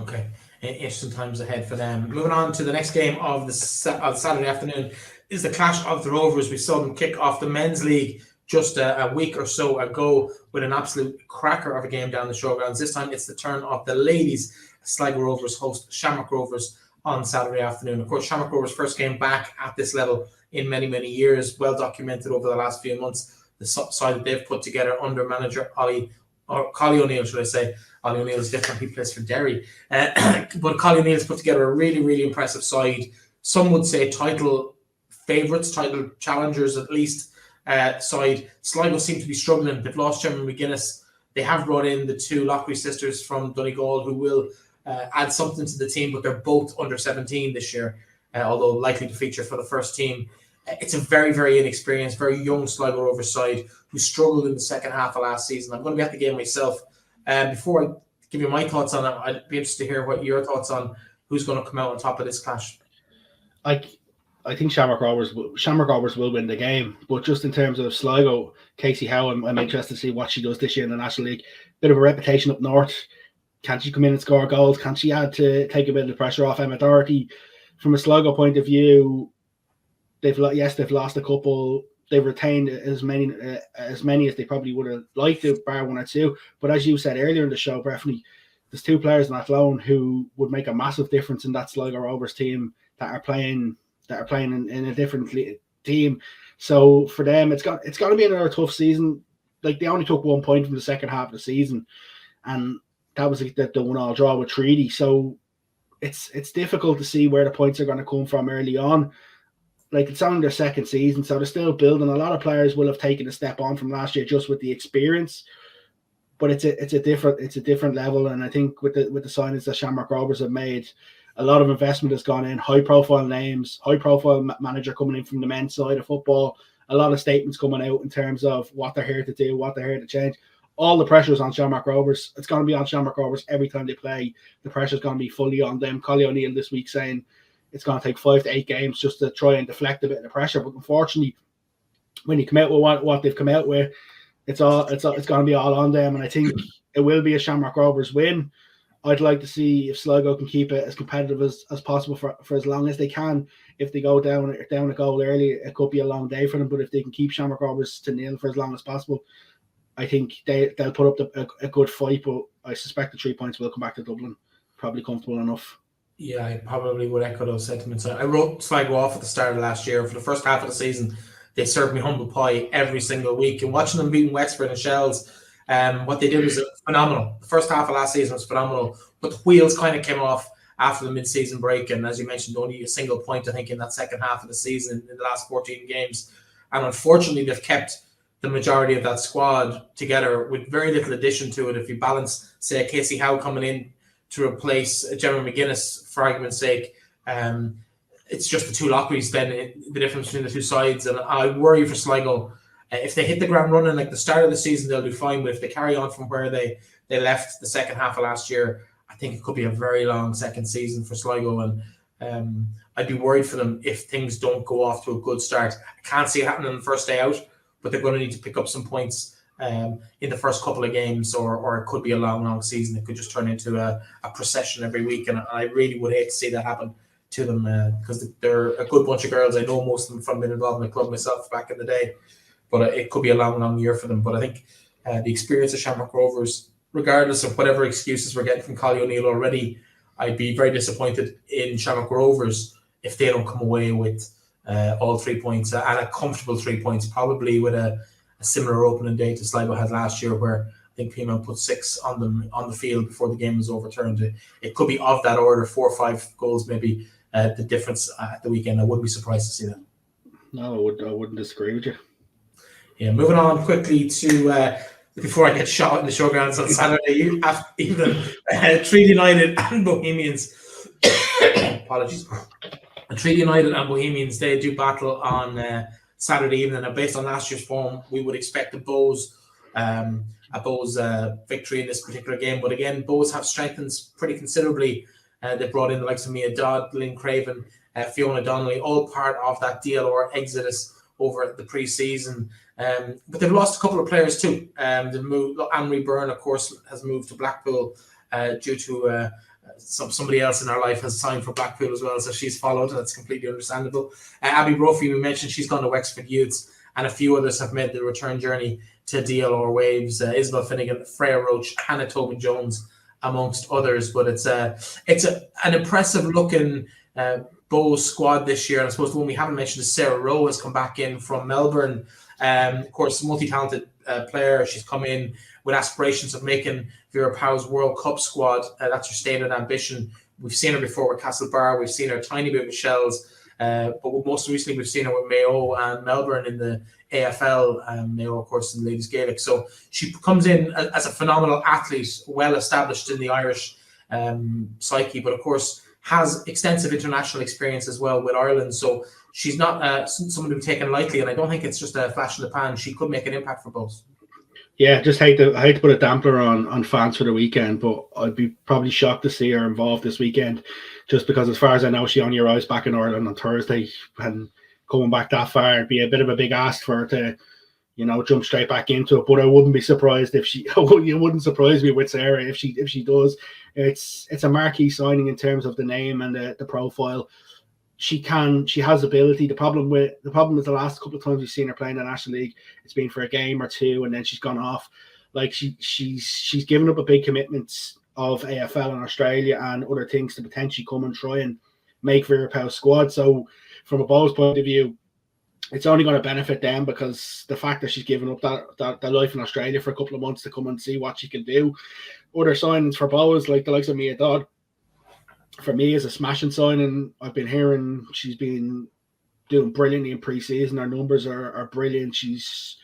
Okay, interesting times ahead for them. Moving on to the next game of the Saturday afternoon is the clash of the Rovers. We saw them kick off the men's league just a week or so ago with an absolute cracker of a game down the showgrounds. This time it's the turn of the ladies. Sligo Rovers host Shamrock Rovers on Saturday afternoon. Of course, Shamrock Rovers' first game back at this level in many years, well documented over the last few months. The side that they've put together under manager Collie O'Neill, should I say. Ollie O'Neill is different, he plays for Derry. But Collie O'Neill's put together a really impressive side. Some would say title favourites, title challengers at least. Side. Sligo seem to be struggling. They've lost Gemma McGuinness. They have brought in the 2 Lockery sisters from Donegal who will add something to the team, but they're both under 17 this year, although likely to feature for the first team. It's a very inexperienced, very young Sligo Rovers side who struggled in the second half of last season. I'm going to be at the game myself. Before I give you my thoughts on it, I'd be interested to hear what your thoughts on who's going to come out on top of this clash. I think Shamrock Rovers will win the game, but just in terms of Sligo, Casey Howe, I'm interested to see what she does this year in the National League. Bit of a reputation up north. Can she come in and score goals? Can she add to take a bit of the pressure off Emma Doherty? From a Sligo point of view, they've lost a couple. They've retained as many as they probably would have liked to, bar 1 or 2. But as you said earlier in the show, Breifne, there's 2 players in Athlone who would make a massive difference in that Sligo Rovers team that are playing in a different team. So for them, it's got to be another tough season. Like, they only took 1 point from the second half of the season, and that was the 1-1 draw with Treaty. So it's difficult to see where the points are going to come from early on. Like, it's only their second season, so they're still building. A lot of players will have taken a step on from last year just with the experience, but it's a different level. And I think with the signings that Shamrock Rovers have made, a lot of investment has gone in, high-profile names, high-profile manager coming in from the men's side of football, a lot of statements coming out in terms of what they're here to do, what they're here to change. All the pressure is on Shamrock Rovers. It's going to be on Shamrock Rovers every time they play. The pressure is going to be fully on them. Collie O'Neill this week saying it's going to take 5 to 8 games just to try and deflect a bit of the pressure. But unfortunately, when you come out with what they've come out with, it's going to be all on them. And I think it will be a Shamrock Rovers win. I'd like to see if Sligo can keep it as competitive as possible for as long as they can. If they go down a goal early, it could be a long day for them. But if they can keep Shamrock Rovers to nil for as long as possible, I think they'll put up a good fight. But I suspect the 3 points will come back to Dublin, probably comfortable enough. Yeah, I probably would echo those sentiments. I wrote Sligo off at the start of last year. For the first half of the season, they served me humble pie every single week. And watching them beating Wexford and Shells, what they did was phenomenal. The first half of last season was phenomenal, but the wheels kind of came off after the mid-season break. And as you mentioned, only a single point, I think, in that second half of the season in the last 14 games. And unfortunately, they've kept the majority of that squad together with very little addition to it. If you balance, say, Casey Howe coming in to replace Jeremy McGuinness, for argument's sake, it's just the two Lockeries then, the difference between the two sides. And I worry for Sligo. If they hit the ground running like the start of the season, they'll do fine. But if they carry on from where they left the second half of last year, I think it could be a very long second season for Sligo. And I'd be worried for them if things don't go off to a good start. I can't see it happening on the first day out, but they're going to need to pick up some points in the first couple of games, or it could be a long season. It could just turn into a procession every week. And I really would hate to see that happen to them because they're a good bunch of girls. I know most of them from being involved in the club myself back in the day. But it could be a long year for them. But I think the experience of Shamrock Rovers, regardless of whatever excuses we're getting from Collie O'Neill already, I'd be very disappointed in Shamrock Rovers if they don't come away with all 3 points and a comfortable 3 points, probably with a similar opening day to Sligo had last year, where I think Pima put 6 on them on the field before the game was overturned. It could be of that order, 4 or 5 goals maybe, the difference at the weekend. I wouldn't be surprised to see that. No, I wouldn't disagree with you. Yeah, moving on quickly to before I get shot in the showgrounds on Saturday evening, Treaty United and Bohemians. Apologies. Treaty United and Bohemians, they do battle on Saturday evening. And based on last year's form, we would expect a Bows victory in this particular game. But again, Bows have strengthened pretty considerably. They brought in the likes of Mia Dodd, Lynn Craven, Fiona Donnelly, all part of that DLR exodus over the pre-season. But they've lost a couple of players too. They've moved. Anne-Marie Byrne, of course, has moved to Blackpool due to somebody else in our life has signed for Blackpool as well, so she's followed, and that's completely understandable. Abby Brophy, we mentioned, she's gone to Wexford Youths, and a few others have made the return journey to DLR Waves. Isabel Finnegan, Freya Roach, Hannah Tobin-Jones, amongst others. But it's an impressive looking Bows squad this year. And I suppose the one we haven't mentioned is Sarah Rowe has come back in from Melbourne. Of course, multi-talented player. She's come in with aspirations of making Vera Pauw's World Cup squad. That's her stated ambition. We've seen her before with Castlebar. We've seen her a tiny bit with Shells. But most recently, we've seen her with Mayo and Melbourne in the AFL. Mayo, of course, in Ladies Gaelic. So she comes in as a phenomenal athlete, well established in the Irish psyche, but of course has extensive international experience as well with Ireland. So she's not someone to be taken lightly, and I don't think it's just a flash in the pan. She could make an impact for both. Yeah, just hate to put a damper on fans for the weekend, but I'd be probably shocked to see her involved this weekend, just because as far as I know, she only arrives back in Ireland on Thursday, and coming back that far, it'd be a bit of a big ask for her to, jump straight back into it. But I wouldn't be surprised if she. It wouldn't surprise me with Sarah if she does. It's a marquee signing in terms of the name and the profile. She has ability. The problem is the last couple of times we've seen her playing the National League, it's been for a game or two and then she's gone off. Like she's given up a big commitment of AFL in Australia and other things to potentially come and try and make Vera Pauw's squad. So from a Bows point of view, it's only going to benefit them, because the fact that she's given up that life in Australia for a couple of months to come and see what she can do. Other signings for Bows, like the likes of Mia Dodd, for me is a smashing signing. I've been hearing she's been doing brilliantly in pre-season. Her numbers are brilliant. She's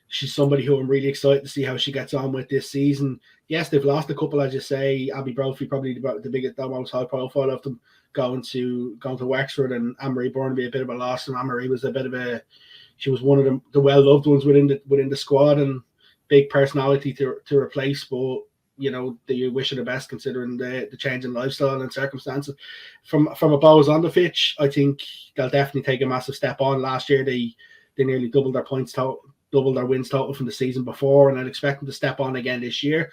somebody who I'm really excited to see how she gets on with this season. Yes, they've lost a couple, as you say. Abby Brophy, probably the biggest, the most high profile of them, going to Wexford, and Anne-Marie Byrne be a bit of a loss. And Anne-Marie was she was one of the well-loved ones within the squad, and big personality to replace. But you wish her the best considering the change in lifestyle and circumstances. From a Bows on the pitch, I think they'll definitely take a massive step on. Last year they nearly doubled their points total, doubled their wins total from the season before, and I'd expect them to step on again this year.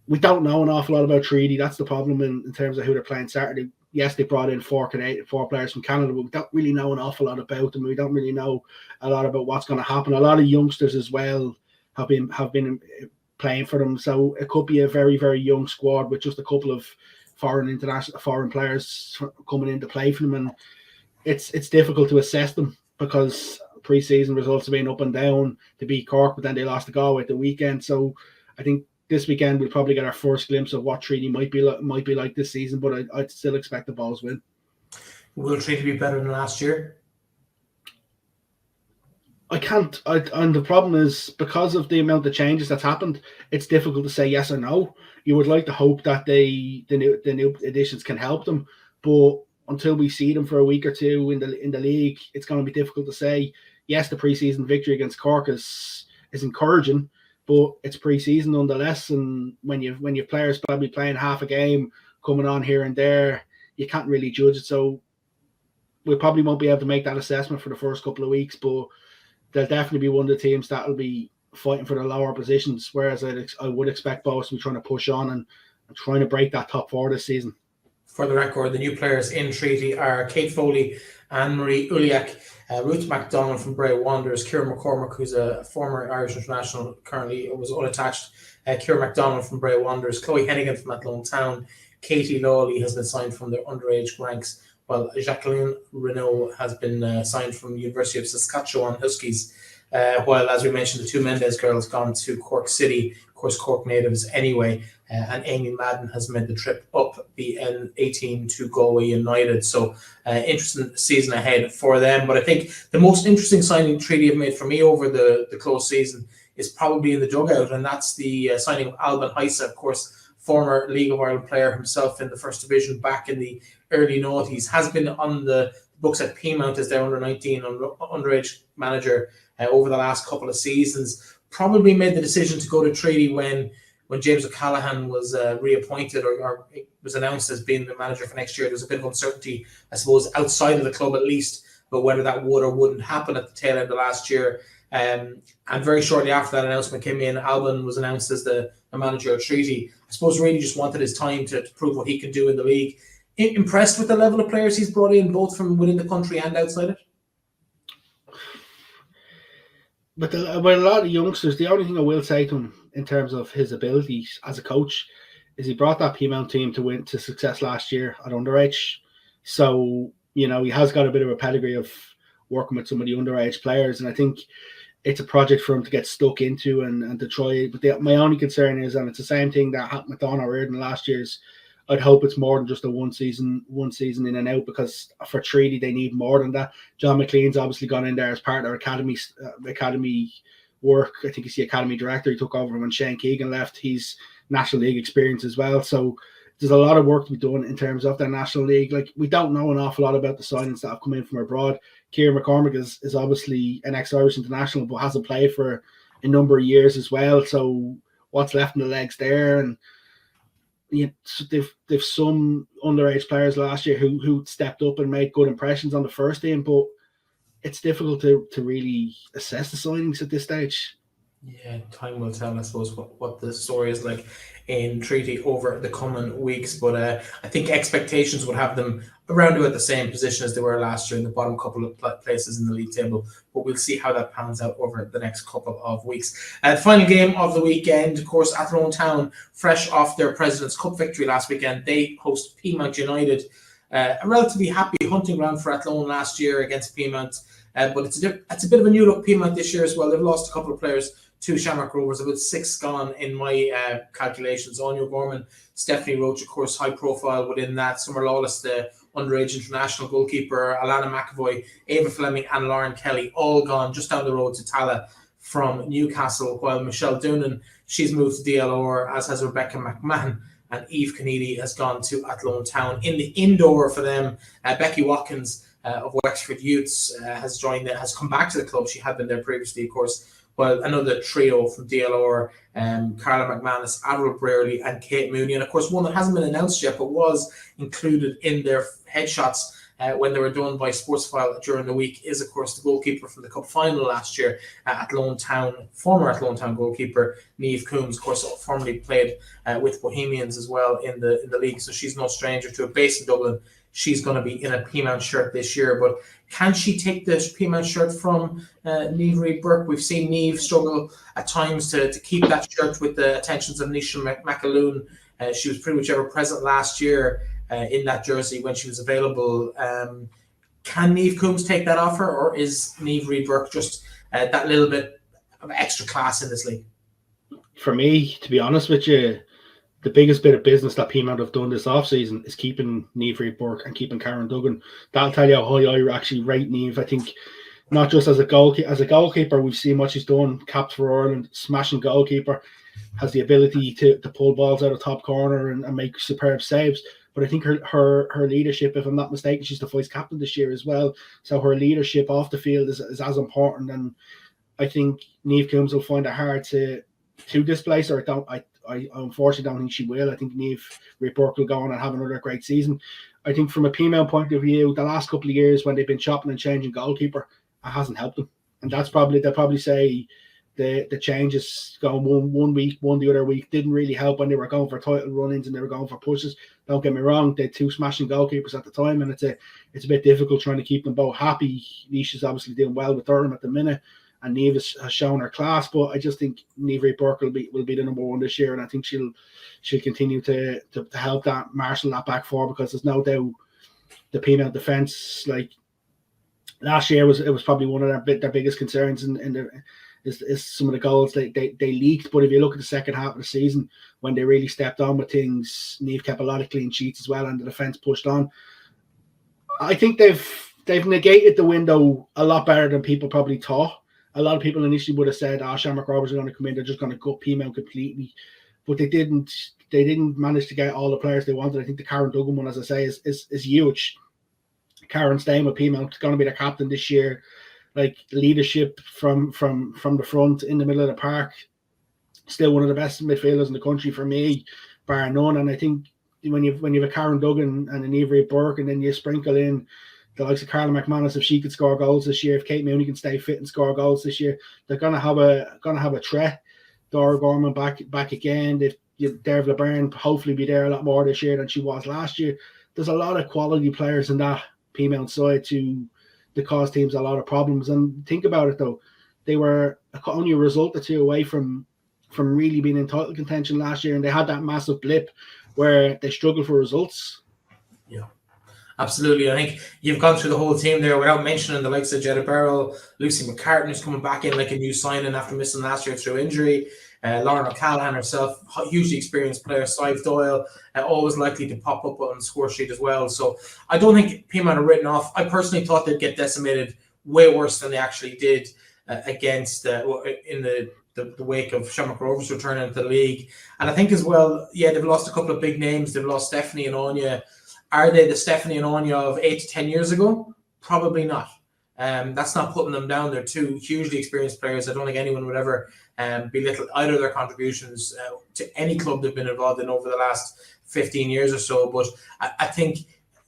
we don't know an awful lot about Treaty. That's the problem in terms of who they're playing Saturday. Yes, they brought in four players from Canada, but we don't really know an awful lot about them. We don't really know a lot about what's going to happen. A lot of youngsters as well have been playing for them, so it could be a very, very young squad with just a couple of foreign players coming in to play for them, and it's difficult to assess them because pre-season results have been up and down. They beat Cork, but then they lost to Galway at the weekend. So I think this weekend we'll probably get our first glimpse of what Treaty might be like this season, but I'd still expect the Balls win. Will Treaty be better than last year? I can't. And the problem is, because of the amount of changes that's happened, it's difficult to say yes or no. You would like to hope that the new additions can help them, but until we see them for a week or two in the league, it's going to be difficult to say. Yes, the preseason victory against Cork is encouraging, but it's preseason nonetheless. And when you've players probably playing half a game, coming on here and there, you can't really judge it. So we probably won't be able to make that assessment for the first couple of weeks, but they'll definitely be one of the teams that will be fighting for the lower positions, whereas I would expect both to be trying to push on and trying to break that top four this season. For the record, the new players in Treaty are Kate Foley, Anne-Marie Uliak, Ruth MacDonald from Bray Wanderers, Ciara McCormack, who's a former Irish international, currently was unattached, Ciara MacDonald from Bray Wanderers, Chloe Hennigan from Athlone Town, Katie Lawley has been signed from their underage ranks, while Jacqueline Renault has been signed from the University of Saskatchewan Huskies. While, as we mentioned, the two Mendez girls gone to Cork City, of course, Cork natives anyway, and Amy Madden has made the trip up the N18 to Galway United. So, interesting season ahead for them. But I think the most interesting signing Treaty have made for me over the close season is probably in the dugout, and that's the signing of Alban Heisa, of course, former League of Ireland player himself in the first division back in the early noughties, has been on the books at Peamount as their under-19 underage manager over the last couple of seasons. Probably made the decision to go to Treaty when James O'Callaghan was reappointed or was announced as being the manager for next year. There was a bit of uncertainty, I suppose, outside of the club at least, but whether that would or wouldn't happen at the tail end of last year. And very shortly after that announcement came in, Alban was announced as the manager of Treaty. I suppose really just wanted his time to prove what he can do in the league. Impressed with the level of players he's brought in, both from within the country and outside it? With a lot of youngsters, the only thing I will say to him in terms of his abilities as a coach is he brought that Peamount team to success last year at underage. So, he has got a bit of a pedigree of working with some of the underage players, and I think it's a project for him to get stuck into and to try. But my only concern is, and it's the same thing that happened with Donna Reardon last year's, I'd hope it's more than just a one season in and out, because for Treaty they need more than that. John McLean's obviously gone in there as part of their academy work. I think he's the academy director. He took over when Shane Keegan left. He's National League experience as well. So there's a lot of work to be done in terms of their National League. Like, we don't know an awful lot about the signings that have come in from abroad. Ciara McCormack is obviously an ex-Irish international, but hasn't played for a number of years as well. So what's left in the legs there? And they've some underage players last year who stepped up and made good impressions on the first team, but it's difficult to really assess the signings at this stage. Yeah, time will tell, I suppose, what the story is like in Treaty over the coming weeks. But I think expectations would have them around about the same position as they were last year in the bottom couple of places in the league table. But we'll see how that pans out over the next couple of weeks. The final game of the weekend, of course, Athlone Town, fresh off their President's Cup victory last weekend. They host Peamount United. A relatively happy hunting ground for Athlone last year against Peamount. But it's a bit of a new look Peamount this year as well. They've lost a couple of players to Shamrock Rovers, about 6 gone in my calculations. LOIWomen, Stephanie Roach, of course, high profile within that. Summer Lawless, the underage international goalkeeper, Alana McAvoy, Ava Fleming and Lauren Kelly, all gone just down the road to Tala from Newcastle, while Michelle Doonan, she's moved to DLR, as has Rebecca McMahon, and Eve Kennedy has gone to Athlone Town. In the indoor for them, Becky Watkins of Wexford Youths has come back to the club. She had been there previously, of course. Well, another trio from DLR, Carla McManus, Avril Brearley and Kate Mooney. And of course, one that hasn't been announced yet, but was included in their headshots when they were done by Sportsfile during the week is, of course, the goalkeeper from the cup final last year at Athlone Town, former Athlone Town goalkeeper Niamh Coombs, of course, formerly played with Bohemians as well in the league, so she's no stranger to it. Based in Dublin, she's going to be in a Peamount shirt this year, but can she take the Peamount shirt from Niamh Reid Burke? We've seen Niamh struggle at times to keep that shirt with the attentions of Nisha McAloon. She was pretty much ever present last year in that jersey when she was available. Can Niamh Coombs take that off her, or is Niamh Reid Burke just that little bit of extra class in this league? For me, to be honest with you, the biggest bit of business that Peamount have done this offseason is keeping Niamh Reid Burke and keeping Karen Duggan. That'll tell you how high I actually rate Niamh. I think not just as a goalkeeper, we've seen what she's done, capped for Ireland, smashing goalkeeper, has the ability to pull balls out of top corner and make superb saves. But I think her leadership, if I'm not mistaken, she's the vice captain this year as well. So her leadership off the field is as important. And I think Niamh Coombs will find it hard to displace her. I unfortunately don't think she will. I think Niamh Reid Burke will go on and have another great season. I think from a Peamount point of view, the last couple of years when they've been chopping and changing goalkeeper, it hasn't helped them. And they'll probably say the changes going one week, one the other week didn't really help when they were going for title run-ins and they were going for pushes. Don't get me wrong, they had two smashing goalkeepers at the time, and it's a bit difficult trying to keep them both happy. Nisha's obviously doing well with Durham at the minute, and Niamh has shown her class, but I just think Niamh Reid Burke will be the number one this year, and I think she'll continue to help that marshal that back four, because there's no doubt the Peamount defence, like last year, was probably one of their biggest concerns is some of the goals they leaked. But if you look at the second half of the season, when they really stepped on with things, Niamh kept a lot of clean sheets as well, and the defence pushed on. I think they've negated the window a lot better than people probably thought. A lot of people initially would have said, Shamrock Rovers are going to come in, they're just going to gut Peamount completely. But they didn't manage to get all the players they wanted. I think the Karen Duggan one, as I say, is huge. Karen staying with Peamount, going to be the captain this year. Like, leadership from the front in the middle of the park. Still one of the best midfielders in the country for me, bar none. And I think when you have a Karen Duggan and a Niamh Reid Burke, and then you sprinkle in the likes of Carla McManus, if she could score goals this year, if Kate Mooney can stay fit and score goals this year, they're gonna have a threat. Dora Gorman back again. Derv LeBaron hopefully be there a lot more this year than she was last year. There's a lot of quality players in that Peamount side to cause teams a lot of problems. And think about it though, they were only a result or two away from really being in title contention last year, and they had that massive blip where they struggled for results. Yeah, absolutely. I think you've gone through the whole team there without mentioning the likes of Jetta Barrell, Lucy McCartan, who's coming back in like a new signing after missing last year through injury. Lauren O'Callaghan herself, hugely experienced player. Sive Doyle, always likely to pop up on the score sheet as well. So I don't think Peamount are written off. I personally thought they'd get decimated way worse than they actually did against in the wake of Shamrock Rovers returning to the league. And I think as well, they've lost a couple of big names. They've lost Stephanie and Anya. Are they the Stephanie and Anya of 8 to 10 years ago? Probably not. That's not putting them down. They're two hugely experienced players. I don't think anyone would ever belittle either of their contributions to any club they've been involved in over the last 15 years or so. But I think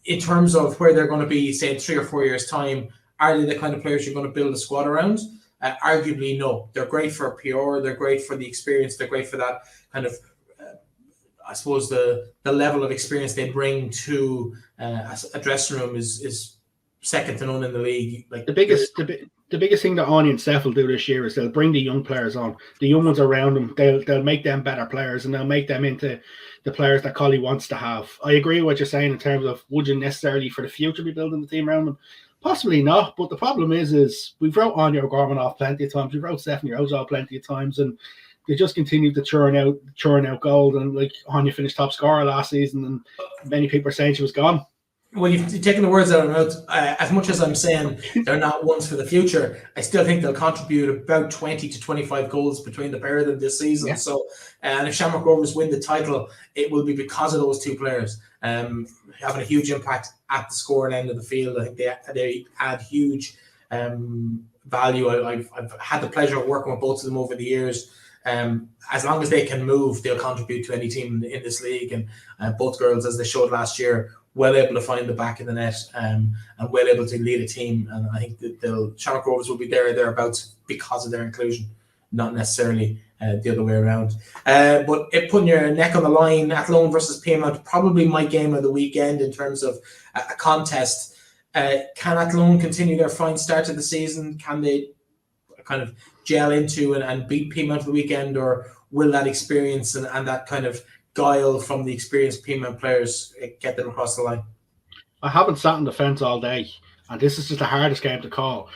in terms of where they're going to be, say, in 3 or 4 years' time, are they the kind of players you're going to build a squad around? Arguably, no. They're great for PR. They're great for the experience. They're great for that kind of, I suppose, the level of experience they bring to a dressing room is second to none in the league. Like the biggest thing that Anya and Steph will do this year is they'll bring the young players on, the young ones around them. They'll make them better players, and they'll make them into the players that Collie wants to have. I agree with what you're saying in terms of would you necessarily for the future be building the team around them? Possibly not. But the problem is we've wrote Anya O'Gorman off plenty of times. We've wrote Stephanie Rose off plenty of times, and they just continue to churn out gold. And like Anya finished top scorer last season, and many people are saying she was gone. Well, you've taken the words out of my mouth. As much as I'm saying they're not ones for the future, I still think they'll contribute about 20 to 25 goals between the pair of them this season. Yeah. So, and if Shamrock Rovers win the title, it will be because of those two players having a huge impact at the scoring end of the field. I think they add huge value. I've had the pleasure of working with both of them over the years. As long as they can move, they'll contribute to any team in this league. And both girls, as they showed last year, well able to find the back of the net, and well able to lead a team. And I think that the Shamrock Rovers will be there or thereabouts because of their inclusion, not necessarily the other way around. But putting your neck on the line, Athlone versus Piedmont, probably my game of the weekend in terms of a contest. Can Athlone continue their fine start to the season? Can they kind of gel into and beat Piedmont for the weekend, or will that experience and that kind of guile from the experienced Piedmont players get them across the line? I haven't sat on the fence all day, and this is just the hardest game to call.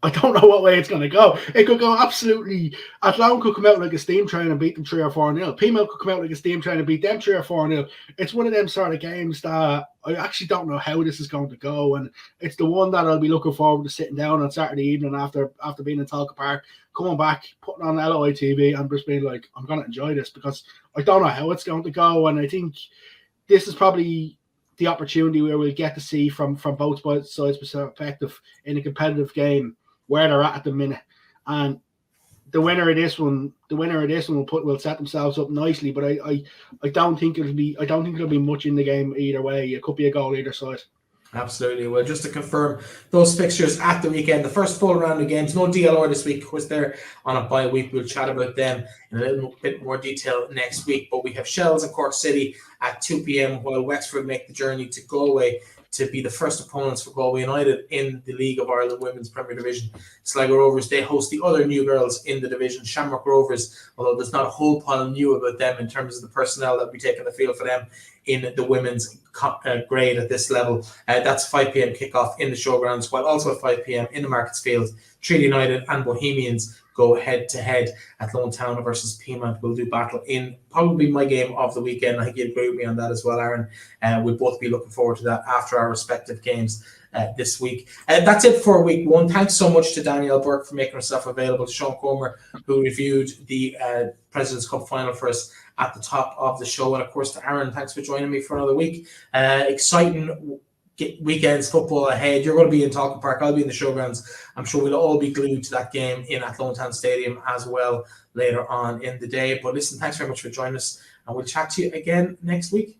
I don't know what way it's going to go. It could go absolutely. Athlone could come out like a steam train and beat them 3 or 4-0. Piedmont could come out like a steam train and beat them 3 or 4-0. It's one of them sort of games that I actually don't know how this is going to go, and it's the one that I'll be looking forward to sitting down on Saturday evening after being in Talca Park, coming back, putting on LOI TV, and just being like, I'm going to enjoy this because I don't know how it's going to go, and I think this is probably the opportunity where we'll get to see from both sides' perspective in a competitive game where they're at the minute, and the winner of this one will set themselves up nicely. But I don't think it'll be much in the game either way. It could be a goal either side. Absolutely. Well, just to confirm those fixtures at the weekend, the first full round of games, no DLR this week, of course, they're on a bye week. We'll chat about them in a little bit more detail next week. But we have Shells and Cork City at 2 p.m. while Wexford make the journey to Galway to be the first opponents for Galway United in the League of Ireland Women's Premier Division. Sligo Rovers, they host the other new girls in the division, Shamrock Rovers, although there's not a whole pile new about them in terms of the personnel that will be taking the field for them in the women's grade at this level. That's 5 p.m. kickoff in the showgrounds, while also at 5 p.m. in the Markets Field, Treaty United and Bohemians go head-to-head. Athlone Town versus Piedmont will do battle in probably my game of the weekend. I think you'd agree with me on that as well, Aaron. We'll both be looking forward to that after our respective games this week. That's it for week one. Thanks so much to Danielle Burke for making herself available, to Sean Comer, who reviewed the President's Cup final for us at the top of the show, and of course to Aaron, thanks for joining me for another week. Exciting weekends football ahead. You're going to be in Talca Park, I'll be in the showgrounds. I'm sure we'll all be glued to that game in Athlone Town Stadium as well later on in the day. But listen, thanks very much for joining us, and we'll chat to you again next week.